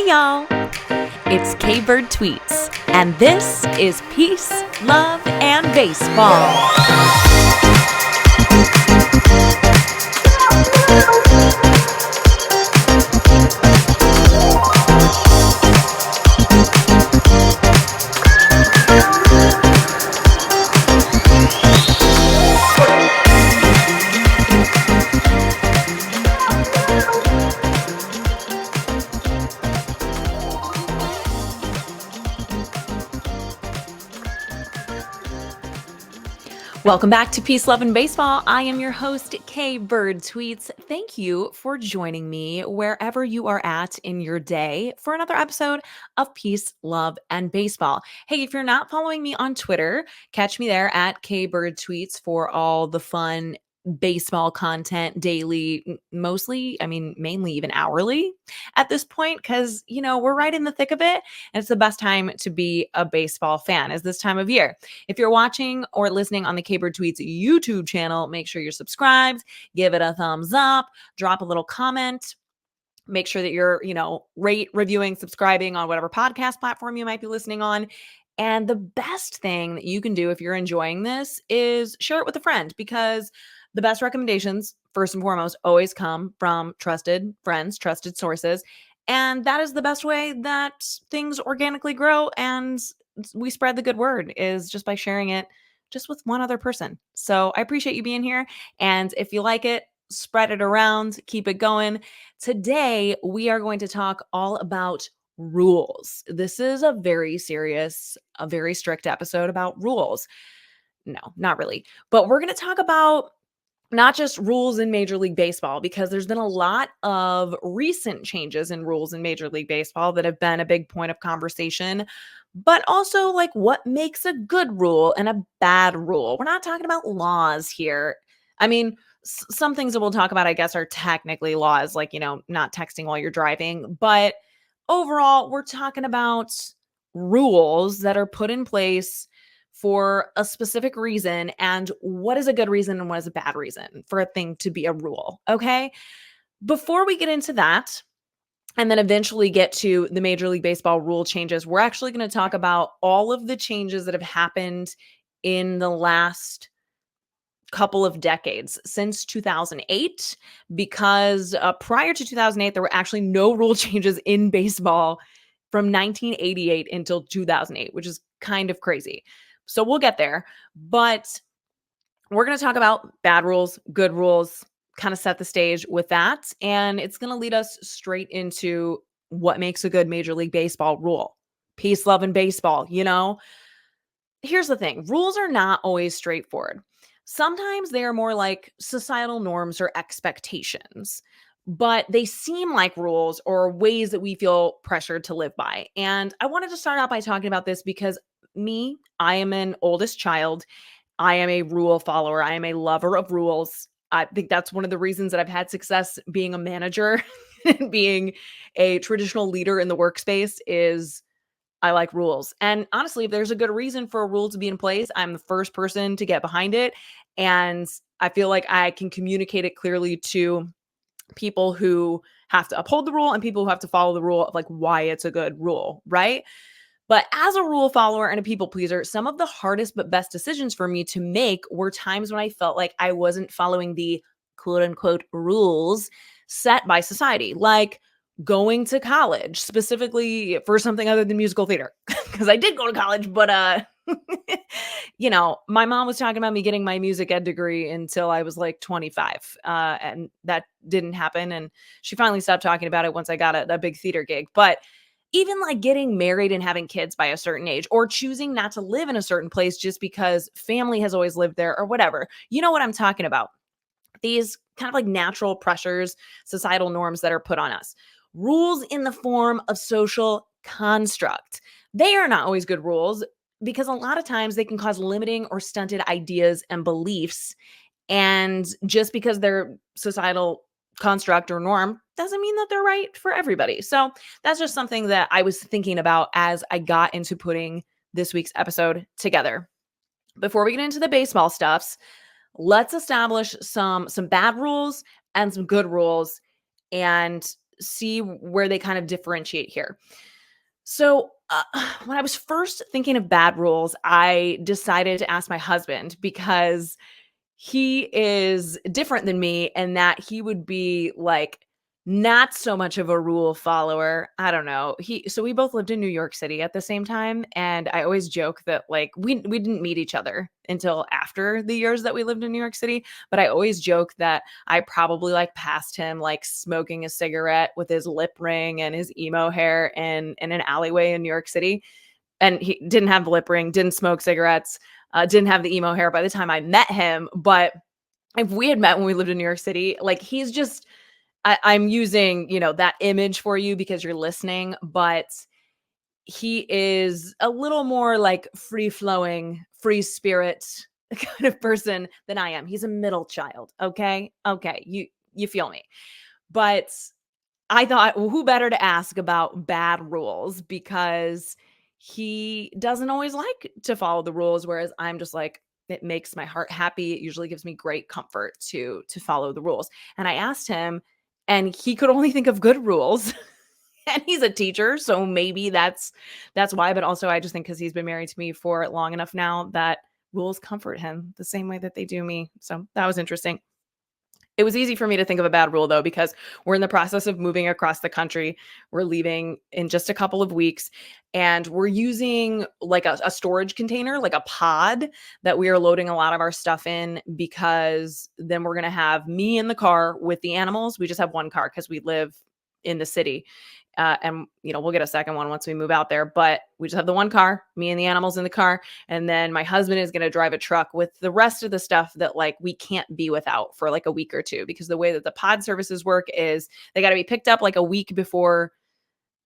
Hey y'all, it's K-Bird Tweets, and this is Peace, Love, and Baseball. Welcome back to Peace, Love, and Baseball. I am your host, K-Bird Tweets. Thank you for joining me wherever you are at in your day for another episode of Peace, Love, and Baseball. Hey, if you're not following me on Twitter, catch me there at K-Bird Tweets for all the fun baseball content daily, mainly even hourly at this point, because, we're right in the thick of it, and it's the best time to be a baseball fan is this time of year. If you're watching or listening on the K-Bird Tweets YouTube channel, make sure you're subscribed, give it a thumbs up, drop a little comment. Make sure that you're, rate, reviewing, subscribing on whatever podcast platform you might be listening on. And the best thing that you can do if you're enjoying this is share it with a friend, because the best recommendations, first and foremost, always come from trusted friends, trusted sources. And that is the best way that things organically grow and we spread the good word, is just by sharing it just with one other person. So I appreciate you being here. And if you like it, spread it around, keep it going. Today, we are going to talk all about rules. This is a very serious, a very strict episode about rules. No, not really. But we're going to talk about not just rules in Major League Baseball, because there's been a lot of recent changes in rules in Major League Baseball that have been a big point of conversation, but also like what makes a good rule and a bad rule. We're not talking about laws here. I mean, some things that we'll talk about, I guess, are technically laws, like, not texting while you're driving. But overall, we're talking about rules that are put in place for a specific reason, and what is a good reason and what is a bad reason for a thing to be a rule. Okay. Before we get into that, and then eventually get to the Major League Baseball rule changes, we're actually going to talk about all of the changes that have happened in the last couple of decades since 2008, because prior to 2008, there were actually no rule changes in baseball from 1988 until 2008, which is kind of crazy. So we'll get there, but we're going to talk about bad rules, good rules, kind of set the stage with that. And it's going to lead us straight into what makes a good Major League Baseball rule. Peace, love, and baseball. Here's the thing. Rules are not always straightforward. Sometimes they are more like societal norms or expectations, but they seem like rules or ways that we feel pressured to live by. And I wanted to start out by talking about this because I am an oldest child. I am a rule follower. I am a lover of rules. I think that's one of the reasons that I've had success being a manager and being a traditional leader in the workspace is I like rules. And honestly, if there's a good reason for a rule to be in place, I'm the first person to get behind it. And I feel like I can communicate it clearly to people who have to uphold the rule and people who have to follow the rule of like why it's a good rule, right? But as a rule follower and a people pleaser, some of the hardest but best decisions for me to make were times when I felt like I wasn't following the quote unquote rules set by society, like going to college, specifically for something other than musical theater. Because I did go to college, but my mom was talking about me getting my music ed degree until I was like 25. And that didn't happen. And she finally stopped talking about it once I got a big theater gig. But even like getting married and having kids by a certain age, or choosing not to live in a certain place just because family has always lived there or whatever. You know what I'm talking about. These kind of like natural pressures, societal norms that are put on us. Rules in the form of social construct. They are not always good rules because a lot of times they can cause limiting or stunted ideas and beliefs. And just because they're societal construct or norm doesn't mean that they're right for everybody. So that's just something that I was thinking about as I got into putting this week's episode together. Before we get into the baseball stuffs, let's establish some bad rules and some good rules and see where they kind of differentiate here. So, when I was first thinking of bad rules, I decided to ask my husband because he is different than me and that he would be like not so much of a rule follower. I don't know. We both lived in New York City at the same time, and I always joke that like we didn't meet each other until after the years that we lived in New York City, but I always joke that I probably like passed him like smoking a cigarette with his lip ring and his emo hair in an alleyway in New York City, and he didn't have the lip ring, didn't smoke cigarettes, didn't have the emo hair by the time I met him. But if we had met when we lived in New York City, like he's just, I'm using, that image for you because you're listening, but he is a little more like free flowing, free spirit kind of person than I am. He's a middle child. Okay. Okay. You feel me. But I thought, well, who better to ask about bad rules because he doesn't always like to follow the rules, whereas I'm just like, it makes my heart happy. It usually gives me great comfort to follow the rules. And I asked him, and he could only think of good rules. And he's a teacher, so maybe that's why. But also, I just think because he's been married to me for long enough now that rules comfort him the same way that they do me. So that was interesting. It was easy for me to think of a bad rule though, because we're in the process of moving across the country. We're leaving in just a couple of weeks, and we're using like a storage container, like a pod that we are loading a lot of our stuff in, because then we're going to have me in the car with the animals. We just have one car because we live in the city. And we'll get a second one once we move out there, but we just have the one car, me and the animals in the car. And then my husband is going to drive a truck with the rest of the stuff that like we can't be without for like a week or two, because the way that the pod services work is they got to be picked up like a week before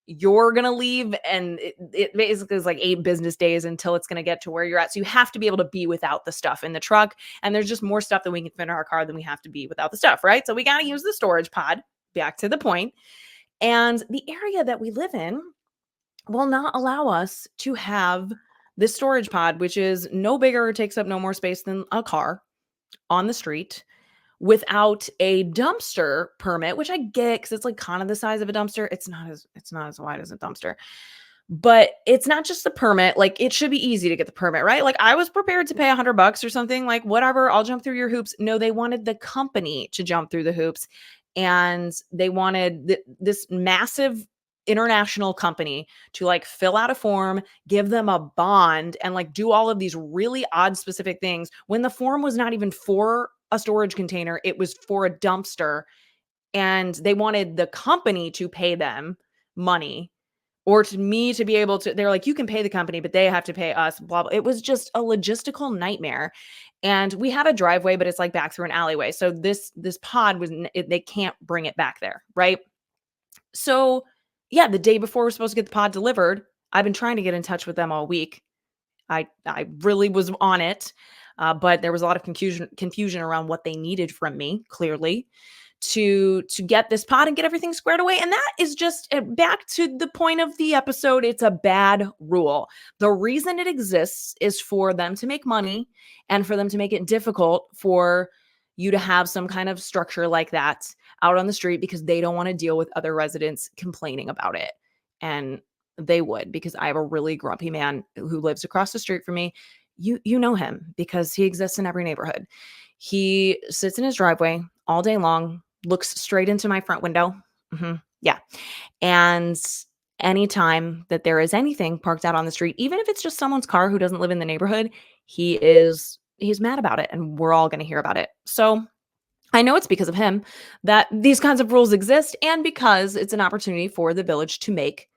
you're going to leave. And it basically is like 8 business days until it's going to get to where you're at. So you have to be able to be without the stuff in the truck. And there's just more stuff that we can fit in our car than we have to be without the stuff. Right. So we got to use the storage pod. Back to the point. And the area that we live in will not allow us to have this storage pod, which is no bigger or takes up no more space than a car on the street, without a dumpster permit, which I get because it's like kind of the size of a dumpster. It's not as wide as a dumpster. But it's not just the permit. Like it should be easy to get the permit, right? Like I was prepared to pay $100 or something, like whatever, I'll jump through your hoops. No, they wanted the company to jump through the hoops, and they wanted this massive international company to like fill out a form, give them a bond, and like do all of these really odd specific things when the form was not even for a storage container, it was for a dumpster. And they wanted the company to pay them money, or to me to be able to, they're like, you can pay the company, but they have to pay us, blah, blah. It was just a logistical nightmare. And we have a driveway, but it's like back through an alleyway. So this pod they can't bring it back there. Right. So yeah, the day before we're supposed to get the pod delivered, I've been trying to get in touch with them all week. I really was on it. But there was a lot of confusion around what they needed from me, clearly, to get this pod and get everything squared away. And that is just back to the point of the episode. It's a bad rule. The reason it exists is for them to make money and for them to make it difficult for you to have some kind of structure like that out on the street, because they don't want to deal with other residents complaining about it. And they would, because I have a really grumpy man who lives across the street from me. You know him because he exists in every neighborhood. He sits in his driveway all day long, looks straight into my front window. Yeah. And anytime that there is anything parked out on the street, even if it's just someone's car who doesn't live in the neighborhood, he's mad about it, and we're all going to hear about it. So I know it's because of him that these kinds of rules exist, and because it's an opportunity for the village to make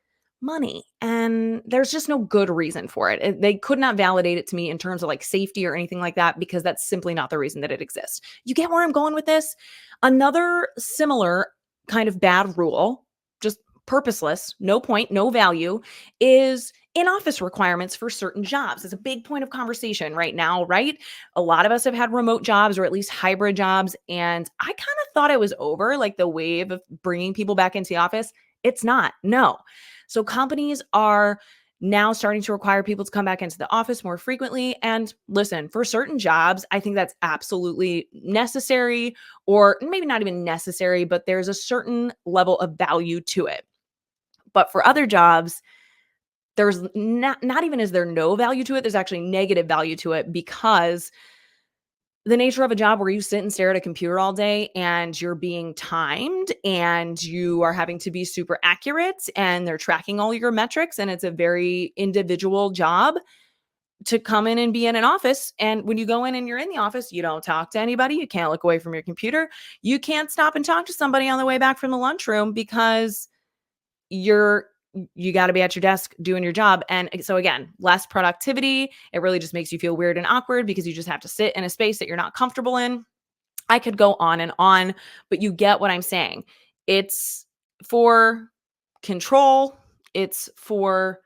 money. And there's just no good reason for it. They could not validate it to me in terms of like safety or anything like that, because that's simply not the reason that it exists. You get where I'm going with this? Another similar kind of bad rule, just purposeless, no point, no value, is in-office requirements for certain jobs. It's a big point of conversation right now, right? A lot of us have had remote jobs or at least hybrid jobs, and I kind of thought it was over, like the wave of bringing people back into the office. It's not. No. So companies are now starting to require people to come back into the office more frequently. And listen, for certain jobs, I think that's absolutely necessary, or maybe not even necessary, but there's a certain level of value to it. But for other jobs, there's not even is there no value to it, there's actually negative value to it, because the nature of a job where you sit and stare at a computer all day and you're being timed and you are having to be super accurate and they're tracking all your metrics, and it's a very individual job to come in and be in an office. And when you go in and you're in the office, you don't talk to anybody. You can't look away from your computer. You can't stop and talk to somebody on the way back from the lunchroom because you're you got to be at your desk doing your job. And so again, less productivity. It really just makes you feel weird and awkward because you just have to sit in a space that you're not comfortable in. I could go on, but you get what I'm saying. It's for control. It's for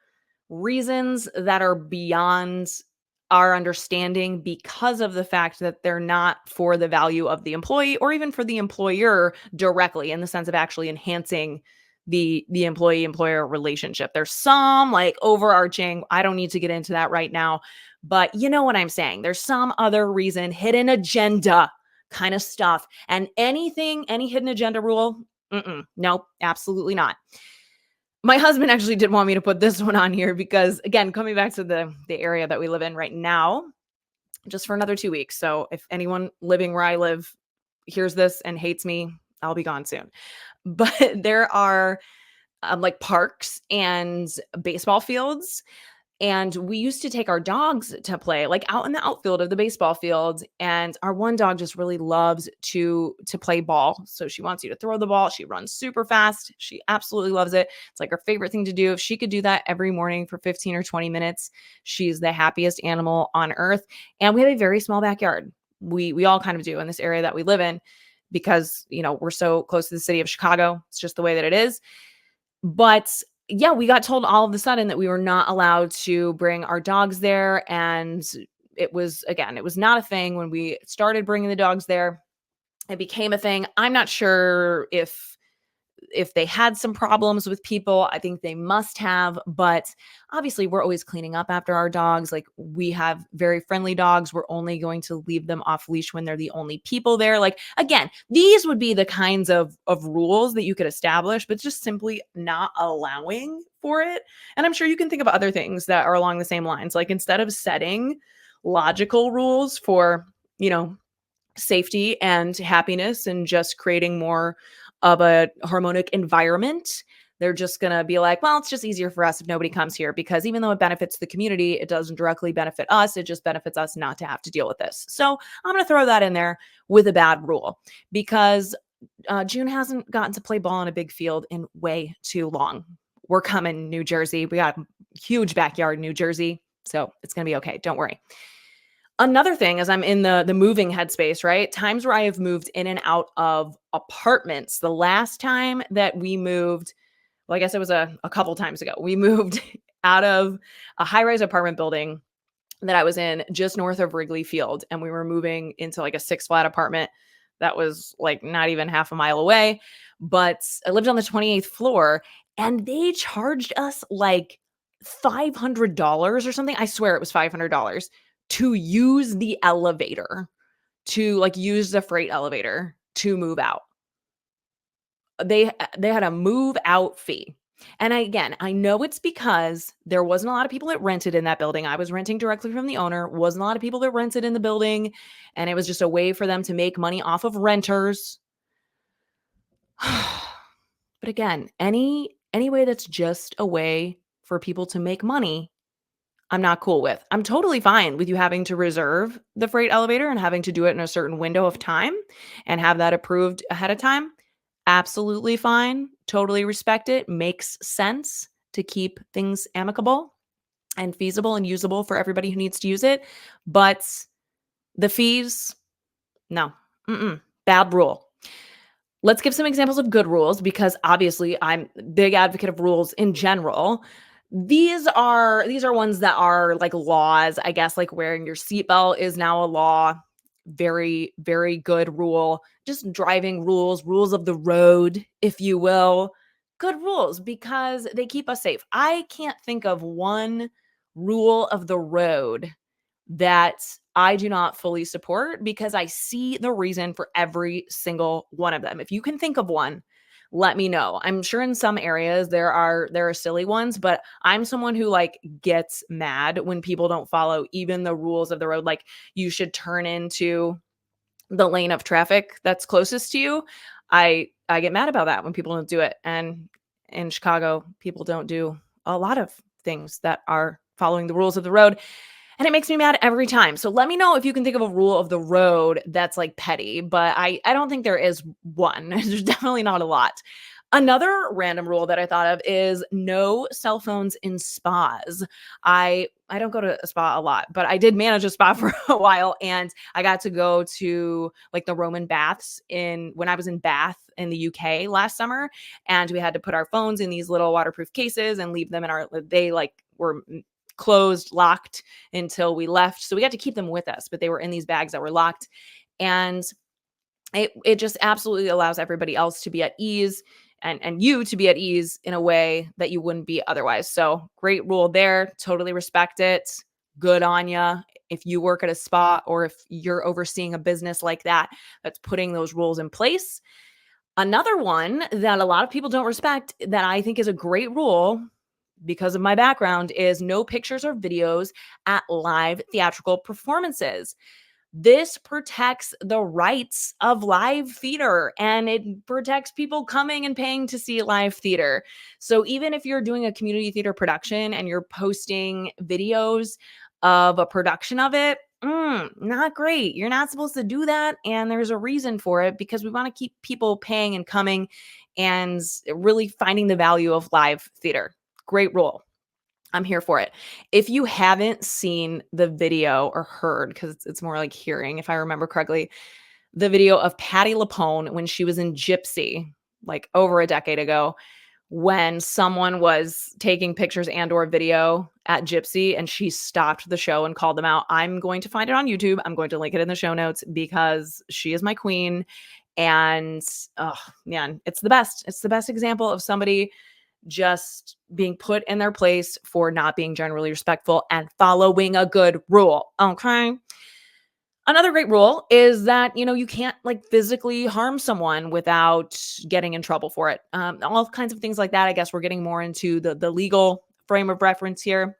reasons that are beyond our understanding, because of the fact that they're not for the value of the employee or even for the employer directly, in the sense of actually enhancing the employee employer relationship. There's some like overarching, I don't need to get into that right now, but you know what I'm saying. There's some other reason, hidden agenda kind of stuff. And any hidden agenda rule, nope, absolutely not. My husband actually did want me to put this one on here because, again, coming back to the area that we live in right now, just for another 2 weeks. So if anyone living where I live hears this and hates me, I'll be gone soon. But there are like parks and baseball fields, and we used to take our dogs to play like out in the outfield of the baseball field. And our one dog just really loves to play ball. So she wants you to throw the ball. She runs super fast. She absolutely loves it. It's like her favorite thing to do. If she could do that every morning for 15 or 20 minutes, she's the happiest animal on earth. And we have a very small backyard. We all kind of do in this area that we live in because, we're so close to the city of Chicago. It's just the way that it is. But yeah, we got told all of a sudden that we were not allowed to bring our dogs there. And it was not a thing when we started bringing the dogs there. It became a thing. I'm not sure if they had some problems with people. I think they must have, but obviously we're always cleaning up after our dogs. Like, we have very friendly dogs. We're only going to leave them off leash when they're the only people there. Like, again, these would be the kinds of rules that you could establish, but just simply not allowing for it. And I'm sure you can think of other things that are along the same lines. Like, instead of setting logical rules for, safety and happiness and just creating more of a harmonic environment, they're just going to be like, well, it's just easier for us if nobody comes here, because even though it benefits the community, it doesn't directly benefit us. It just benefits us not to have to deal with this. So I'm going to throw that in there with a bad rule, because June hasn't gotten to play ball in a big field in way too long. We're coming, New Jersey. We got a huge backyard in New Jersey. So it's going to be okay. Don't worry. Another thing is I'm in the moving headspace, right? Times where I have moved in and out of apartments. The last time that we moved, well, I guess it was a couple times ago, we moved out of a high-rise apartment building that I was in just north of Wrigley Field. And we were moving into like a 6-flat apartment that was like not even half a mile away. But I lived on the 28th floor, and they charged us like $500 or something. I swear it was $500 to use the elevator, to like use the freight elevator to move out. They had a move out fee. And I know it's because there wasn't a lot of people that rented in that building. I was renting directly from the owner. Wasn't a lot of people that rented in the building, and it was just a way for them to make money off of renters. But again, any way that's just a way for people to make money, I'm not cool with. I'm totally fine with you having to reserve the freight elevator and having to do it in a certain window of time and have that approved ahead of time. Absolutely fine. Totally respect it. Makes sense to keep things amicable and feasible and usable for everybody who needs to use it. But the fees, no. Bad rule. Let's give some examples of good rules, because obviously I'm a big advocate of rules in general. These are ones that are like laws, I guess, like wearing your seatbelt is now a law. Very, very good rule. Just driving rules of the road, if you will. good rules because they keep us safe. I can't think of one rule of the road that I do not fully support because I see the reason for every single one of them. If you can think of one, let me know. I'm sure in some areas there are silly ones, but I'm someone who like gets mad when people don't follow even the rules of the road. Like you should turn into the lane of traffic that's closest to you. I get mad about that when people don't do it. And in Chicago, people don't do a lot of things that are following the rules of the road. And it makes me mad every time. So let me know if you can think of a rule of the road that's like petty, but I don't think there is one. There's definitely not a lot. Another random rule that I thought of is no cell phones in spas. I don't go to a spa a lot, but I did manage a spa for a while and I got to go to like the Roman baths in when I was in Bath in the UK last summer and we had to put our phones in these little waterproof cases and leave them in our they like were closed, locked until we left. So we got to keep them with us, but they were in these bags that were locked. And it just absolutely allows everybody else to be at ease and you to be at ease in a way that you wouldn't be otherwise. So great rule there. Totally respect it. Good on ya. If you work at a spa or if you're overseeing a business like that, that's putting those rules in place. Another one that a lot of people don't respect that I think is a great rule because of my background is no pictures or videos at live theatrical performances. This protects the rights of live theater and it protects people coming and paying to see live theater. So even if you're doing a community theater production and you're posting videos of a production of it, not great. You're not supposed to do that. And there's a reason for it because we want to keep people paying and coming and really finding the value of live theater. Great rule. I'm here for it. If you haven't seen the video or heard, because it's more like hearing, if I remember correctly, the video of Patti LuPone when she was in Gypsy, like over a decade ago, when someone was taking pictures and or video at Gypsy and she stopped the show and called them out. I'm going to find it on YouTube. I'm going to link it in the show notes because she is my queen. And oh man, it's the best. It's the best example of somebody just being put in their place for not being generally respectful and following a good rule. Okay. Another great rule is that, you can't like physically harm someone without getting in trouble for it. All kinds of things like that. I guess we're getting more into the legal frame of reference here.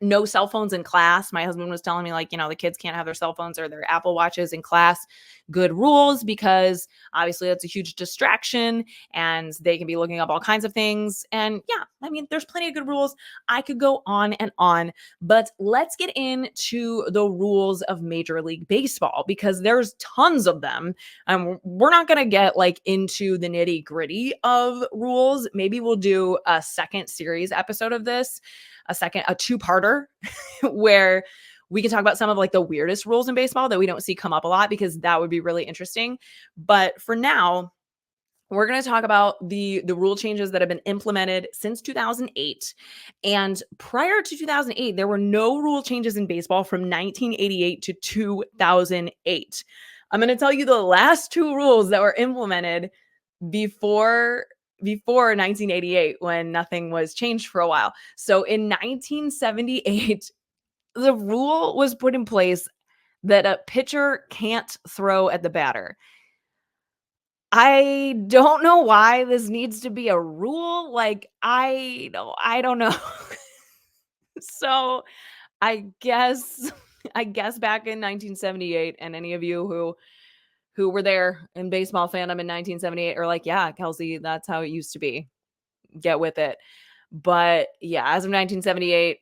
No cell phones in class. My husband was telling me, like, the kids can't have their cell phones or their Apple Watches in class. Good rules, because obviously that's a huge distraction and they can be looking up all kinds of things. And yeah, I mean, there's plenty of good rules. I could go on and on, but let's get into the rules of Major League Baseball because there's tons of them. We're not going to get like into the nitty gritty of rules. Maybe we'll do a second series episode of this, a two-parter where we can talk about some of like the weirdest rules in baseball that we don't see come up a lot because that would be really interesting. But for now, we're going to talk about the rule changes that have been implemented since 2008. And prior to 2008, there were no rule changes in baseball from 1988 to 2008. I'm going to tell you the last two rules that were implemented before 1988 when nothing was changed for a while. So in 1978, the rule was put in place that a pitcher can't throw at the batter. I don't know why this needs to be a rule. Like I don't know. So I guess back in 1978 and any of you who were there in baseball fandom in 1978 are like, yeah, Kelsey, that's how it used to be. Get with it. But yeah, as of 1978,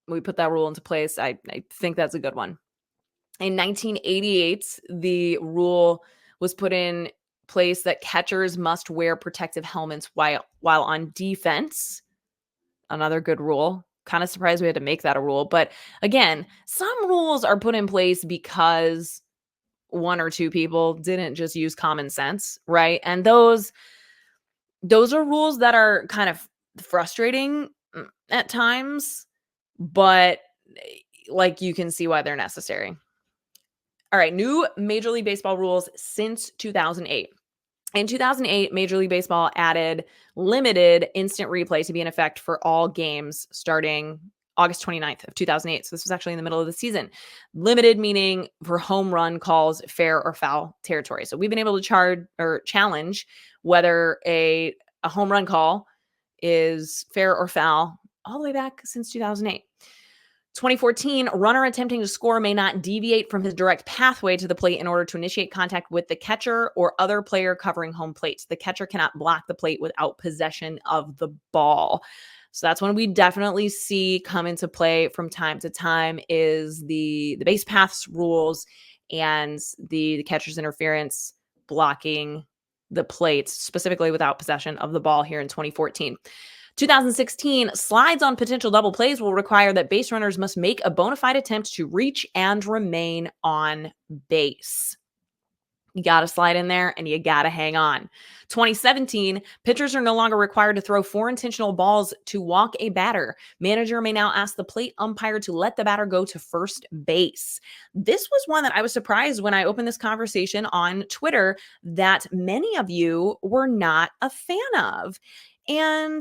we put that rule into place. I think that's a good one. In 1988, the rule was put in place that catchers must wear protective helmets while on defense. Another good rule. Kind of surprised we had to make that a rule. But again, some rules are put in place because one or two people didn't just use common sense, right? And those are rules that are kind of frustrating at times, but like you can see why they're necessary. All right, new Major League Baseball rules since 2008. In 2008, Major League Baseball added limited instant replay to be in effect for all games starting August 29th of 2008. So this was actually in the middle of the season. Limited meaning for home run calls, fair or foul territory. So we've been able to challenge whether a home run call is fair or foul all the way back since 2008. 2014, runner attempting to score may not deviate from his direct pathway to the plate in order to initiate contact with the catcher or other player covering home plate. The catcher cannot block the plate without possession of the ball. So that's when we definitely see come into play from time to time is the base paths rules and the catcher's interference blocking the plate, specifically without possession of the ball here in 2014. 2016, slides on potential double plays will require that base runners must make a bona fide attempt to reach and remain on base. You got to slide in there and you got to hang on. 2017, pitchers are no longer required to throw 4 intentional balls to walk a batter. Manager may now ask the plate umpire to let the batter go to first base. This was one that I was surprised when I opened this conversation on Twitter that many of you were not a fan of. And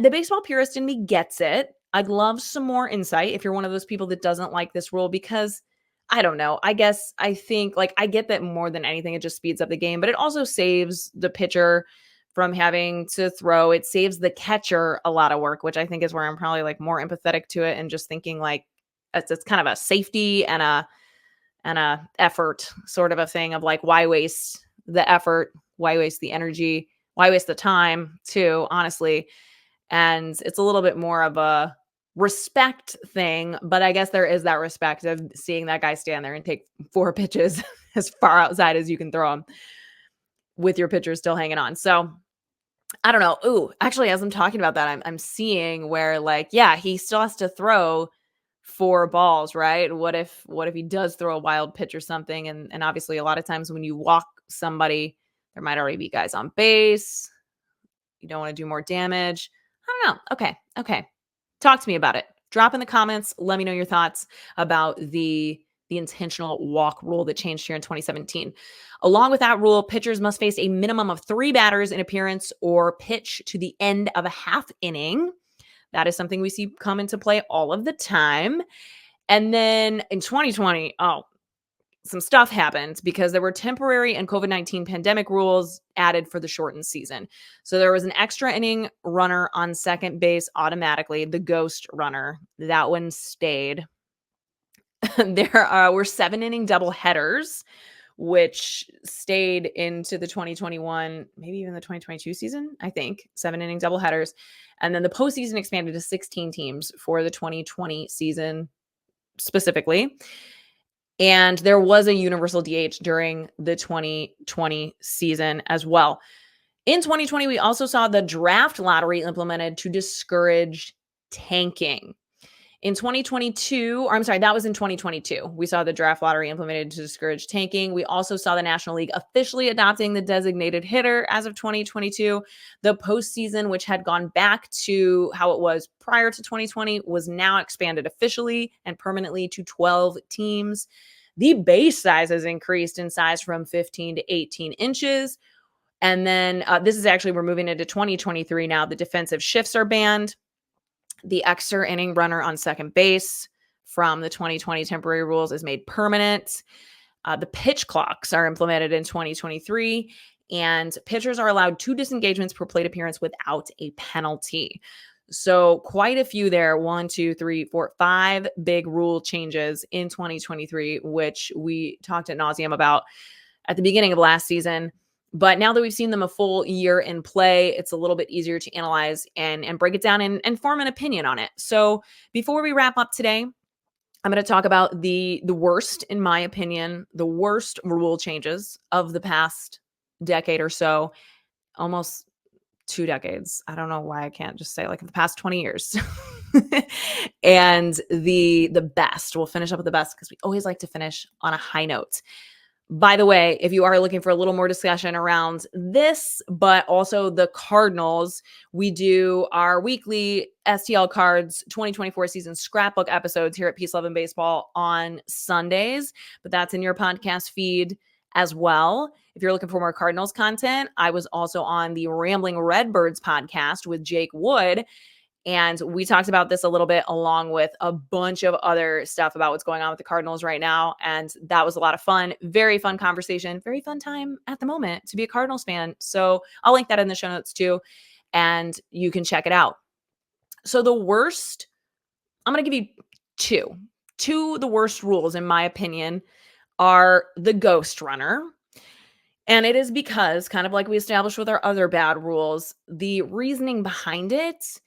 the baseball purist in me gets it. I'd love some more insight if you're one of those people that doesn't like this rule because I don't know. I think like I get that more than anything, it just speeds up the game, but it also saves the pitcher from having to throw. It saves the catcher a lot of work, which I think is where I'm probably like more empathetic to it and just thinking like it's kind of a safety and a effort sort of a thing of like why waste the effort, why waste the energy, why waste the time too, honestly. And it's a little bit more of a respect thing, but I guess there is that respect of seeing that guy stand there and take 4 pitches as far outside as you can throw them with your pitcher still hanging on. So I don't know. Ooh, actually, as I'm talking about that, I'm seeing where like, yeah, he still has to throw 4 balls, right? What if he does throw a wild pitch or something? And obviously a lot of times when you walk somebody, there might already be guys on base. You don't want to do more damage. I don't know. Okay. Talk to me about it. Drop in the comments. Let me know your thoughts about the intentional walk rule that changed here in 2017. Along with that rule, pitchers must face a minimum of 3 batters in appearance or pitch to the end of a half inning. That is something we see come into play all of the time. And then in 2020, some stuff happened because there were temporary and COVID-19 pandemic rules added for the shortened season. So there was an extra inning runner on second base automatically, the ghost runner. That one stayed. There were 7-inning double headers, which stayed into the 2021, maybe even the 2022 season, I think. 7-inning double headers. And then the postseason expanded to 16 teams for the 2020 season specifically. And there was a universal DH during the 2020 season as well. In 2020, we also saw the draft lottery implemented to discourage tanking. In 2022, or I'm sorry, that was in 2022. We saw the draft lottery implemented to discourage tanking. We also saw the National League officially adopting the designated hitter as of 2022. The postseason, which had gone back to how it was prior to 2020, was now expanded officially and permanently to 12 teams. The base size has increased in size from 15 to 18 inches. And then this is actually, we're moving into 2023 now. The defensive shifts are banned. The extra inning runner on second base from the 2020 temporary rules is made permanent. The pitch clocks are implemented in 2023, and pitchers are allowed 2 disengagements per plate appearance without a penalty. So quite a few there. 1, 2, 3, 4, 5 big rule changes in 2023, which we talked ad nauseum about at the beginning of last season. But now that we've seen them a full year in play, it's a little bit easier to analyze and break it down and form an opinion on it. So before we wrap up today, I'm going to talk about the worst, in my opinion, the worst rule changes of the past decade or so, almost 2 decades. I don't know why I can't just say like the past 20 years. And the best. We'll finish up with the best because we always like to finish on a high note. By the way, if you are looking for a little more discussion around this, but also the Cardinals, we do our weekly STL Cards 2024 season scrapbook episodes here at Peace, Love, and Baseball on Sundays. But that's in your podcast feed as well. If you're looking for more Cardinals content, I was also on the Rambling Redbirds podcast with Jake Wood. And we talked about this a little bit along with a bunch of other stuff about what's going on with the Cardinals right now. And that was a lot of fun. Very fun conversation. Very fun time at the moment to be a Cardinals fan. So I'll link that in the show notes too. And you can check it out. So the worst, I'm going to give you two. Two of the worst rules, in my opinion, are the ghost runner. And it is because, kind of like we established with our other bad rules, the reasoning behind it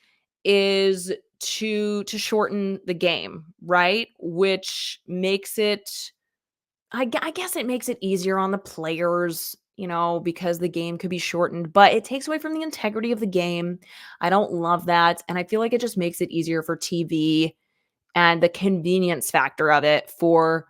is to shorten the game, right? Which makes it, I guess it makes it easier on the players, because the game could be shortened, but it takes away from the integrity of the game. I don't love that. And I feel like it just makes it easier for TV and the convenience factor of it for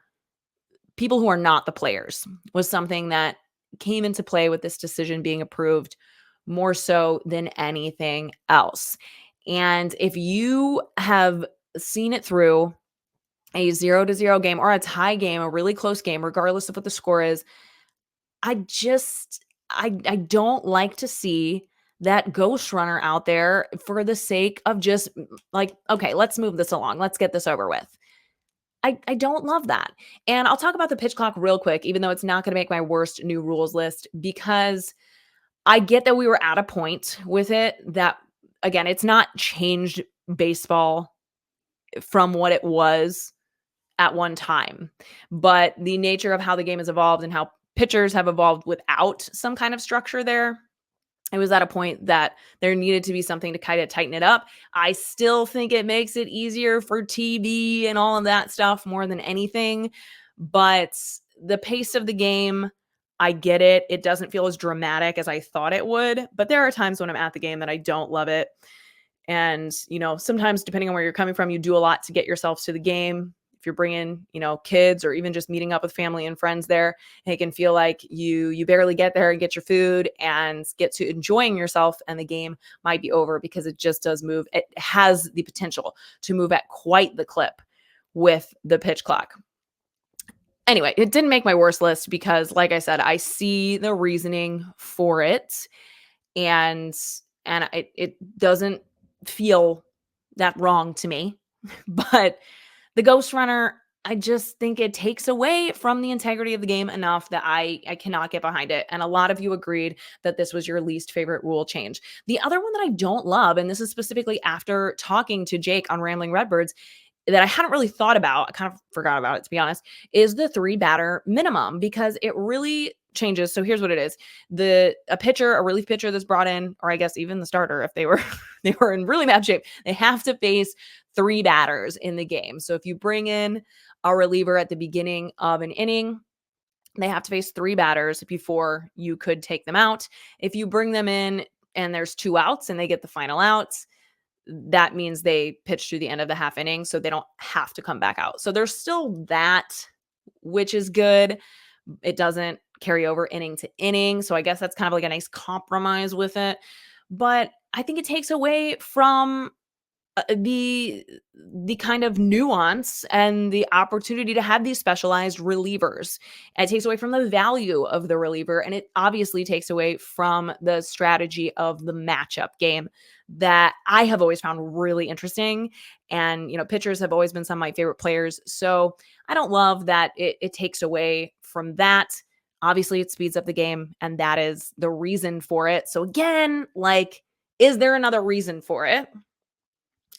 people who are not the players was something that came into play with this decision being approved more so than anything else. And if you have seen it through a 0-0 game or a tie game, a really close game, regardless of what the score is, I don't like to see that ghost runner out there for the sake of just like, okay, let's move this along. Let's get this over with. I don't love that. And I'll talk about the pitch clock real quick, even though it's not going to make my worst new rules list, because I get that we were at a point with it that, again, it's not changed baseball from what it was at one time. But the nature of how the game has evolved and how pitchers have evolved without some kind of structure there, it was at a point that there needed to be something to kind of tighten it up. I still think it makes it easier for TV and all of that stuff more than anything. But the pace of the game, I get it. It doesn't feel as dramatic as I thought it would. But there are times when I'm at the game that I don't love it. And, sometimes depending on where you're coming from, you do a lot to get yourself to the game. If you're bringing, kids or even just meeting up with family and friends there, it can feel like you barely get there and get your food and get to enjoying yourself, and the game might be over because it just does move. It has the potential to move at quite the clip with the pitch clock. Anyway, it didn't make my worst list because, like I said, I see the reasoning for it, and it doesn't feel that wrong to me. But the Ghost Runner, I just think it takes away from the integrity of the game enough that I cannot get behind it. And a lot of you agreed that this was your least favorite rule change. The other one that I don't love, and this is specifically after talking to Jake on Rambling Redbirds, that I hadn't really thought about, I kind of forgot about it, to be honest, is the 3-batter minimum, because it really changes. So here's what it is. A relief pitcher that's brought in, or I guess even the starter, if they were in really bad shape, they have to face 3 batters in the game. So if you bring in a reliever at the beginning of an inning, they have to face 3 batters before you could take them out. If you bring them in and there's 2 outs and they get the final outs, that means they pitch through the end of the half inning, so they don't have to come back out. So there's still that, which is good. It doesn't carry over inning to inning. So I guess that's kind of like a nice compromise with it. But I think it takes away from the kind of nuance and the opportunity to have these specialized relievers. And it takes away from the value of the reliever, and it obviously takes away from the strategy of the matchup game that I have always found really interesting. And pitchers have always been some of my favorite players, so I don't love that it takes away from that. Obviously it speeds up the game, and that is the reason for it. So again, like, is there another reason for it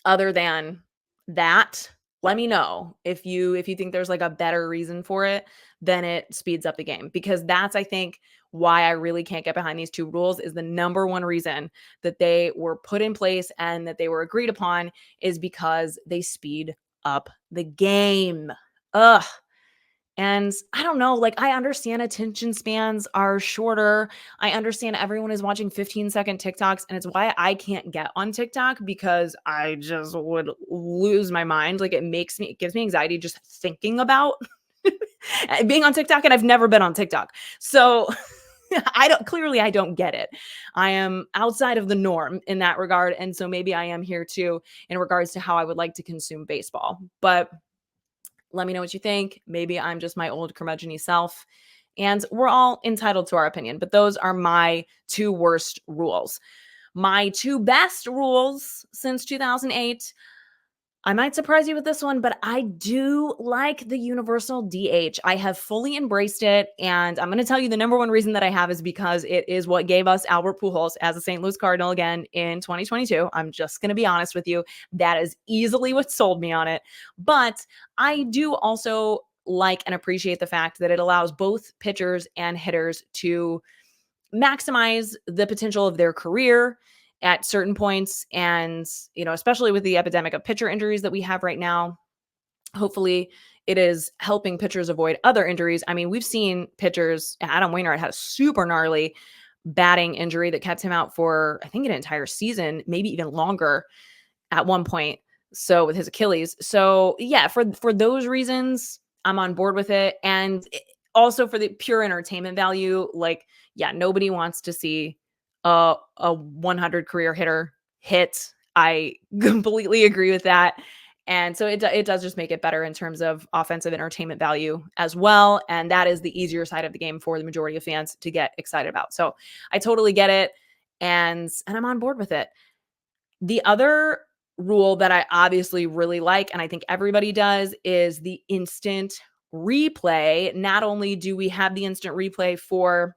other than that? Let me know if you think there's like a better reason for it, then it speeds up the game, because that's, I think, why I really can't get behind these 2 rules. Is the number one reason that they were put in place and that they were agreed upon is because they speed up the game. Ugh. And I don't know, like, I understand attention spans are shorter. I understand everyone is watching 15-second TikToks, and it's why I can't get on TikTok, because I just would lose my mind. Like, it gives me anxiety just thinking about being on TikTok, and I've never been on TikTok. So I don't get it. I am outside of the norm in that regard. And so maybe I am here too in regards to how I would like to consume baseball. But let me know what you think. Maybe I'm just my old curmudgeon-y self, And we're all entitled to our opinion, but those are my two worst rules. My two best rules since 2008. I might surprise you with this one, but I do like the universal DH. I have fully embraced it. And I'm going to tell you the number one reason that I have is because it is what gave us Albert Pujols as a St. Louis Cardinal again in 2022. I'm just going to be honest with you. That is easily what sold me on it. But I do also like and appreciate the fact that it allows both pitchers and hitters to maximize the potential of their career at certain points. And, especially with the epidemic of pitcher injuries that we have right now, hopefully it is helping pitchers avoid other injuries. I mean, we've seen pitchers, Adam Wainwright had a super gnarly batting injury that kept him out for, I think, an entire season, maybe even longer at one point. So with his Achilles. So yeah, for those reasons, I'm on board with it. And also for the pure entertainment value, like, yeah, nobody wants to see a 100 career hitter hit. I completely agree with that. And so it does just make it better in terms of offensive entertainment value as well. And that is the easier side of the game for the majority of fans to get excited about. So I totally get it. And I'm on board with it. The other rule that I obviously really like, and I think everybody does, is the instant replay. Not only do we have the instant replay for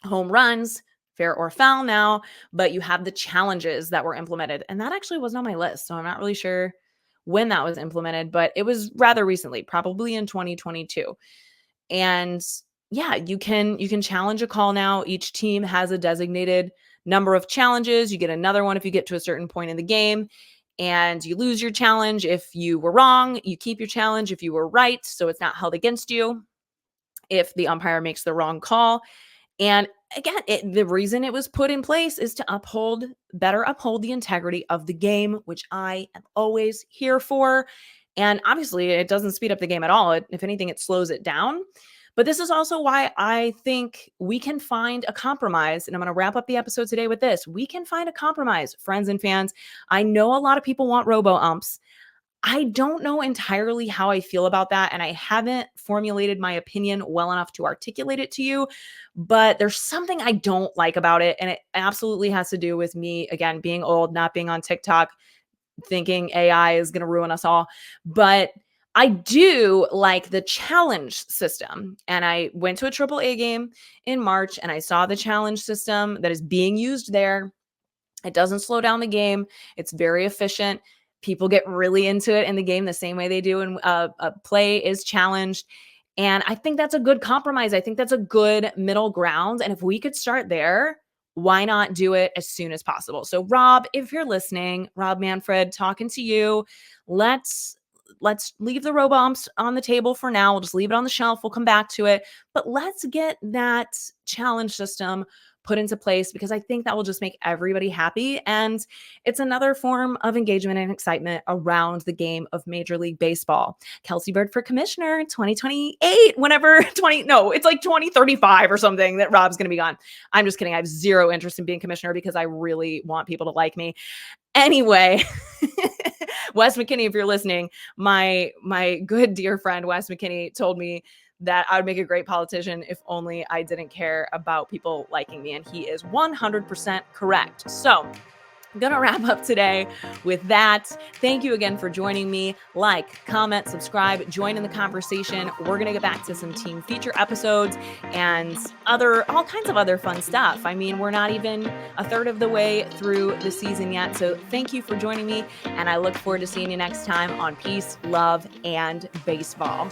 home runs, fair or foul now, but you have the challenges that were implemented. And that actually wasn't on my list. So I'm not really sure when that was implemented, but it was rather recently, probably in 2022. And yeah, you can challenge a call now. Each team has a designated number of challenges. You get another one if you get to a certain point in the game, and you lose your challenge if you were wrong. You keep your challenge if you were right, so it's not held against you if the umpire makes the wrong call. And again, the reason it was put in place is to better uphold the integrity of the game, which I am always here for. And obviously, it doesn't speed up the game at all. If anything, it slows it down. But this is also why I think we can find a compromise. And I'm going to wrap up the episode today with this. We can find a compromise, friends and fans. I know a lot of people want robo-umps. I don't know entirely how I feel about that, and I haven't formulated my opinion well enough to articulate it to you, but there's something I don't like about it, and it absolutely has to do with me, again, being old, not being on TikTok, thinking AI is going to ruin us all. But I do like the challenge system, and I went to a AAA game in March, and I saw the challenge system that is being used there. It doesn't slow down the game. It's very efficient. People get really into it in the game the same way they do when a play is challenged. And I think that's a good compromise. I think that's a good middle ground. And if we could start there, why not do it as soon as possible? So Rob, if you're listening, Rob Manfred, talking to you, let's leave the robo-umps on the table for now. We'll just leave it on the shelf. We'll come back to it. But let's get that challenge system put into place, because I think that will just make everybody happy. And it's another form of engagement and excitement around the game of Major League Baseball. Kelsey Bird for commissioner in 2028, it's like 2035 or something that Rob's going to be gone. I'm just kidding. I have zero interest in being commissioner because I really want people to like me. Anyway, Wes McKinney, if you're listening, my good dear friend Wes McKinney told me that I would make a great politician if only I didn't care about people liking me. And he is 100% correct. So I'm going to wrap up today with that. Thank you again for joining me. Like, comment, subscribe, join in the conversation. We're going to get back to some team feature episodes and all kinds of other fun stuff. I mean, we're not even a third of the way through the season yet. So thank you for joining me. And I look forward to seeing you next time on Peace, Love, and Baseball.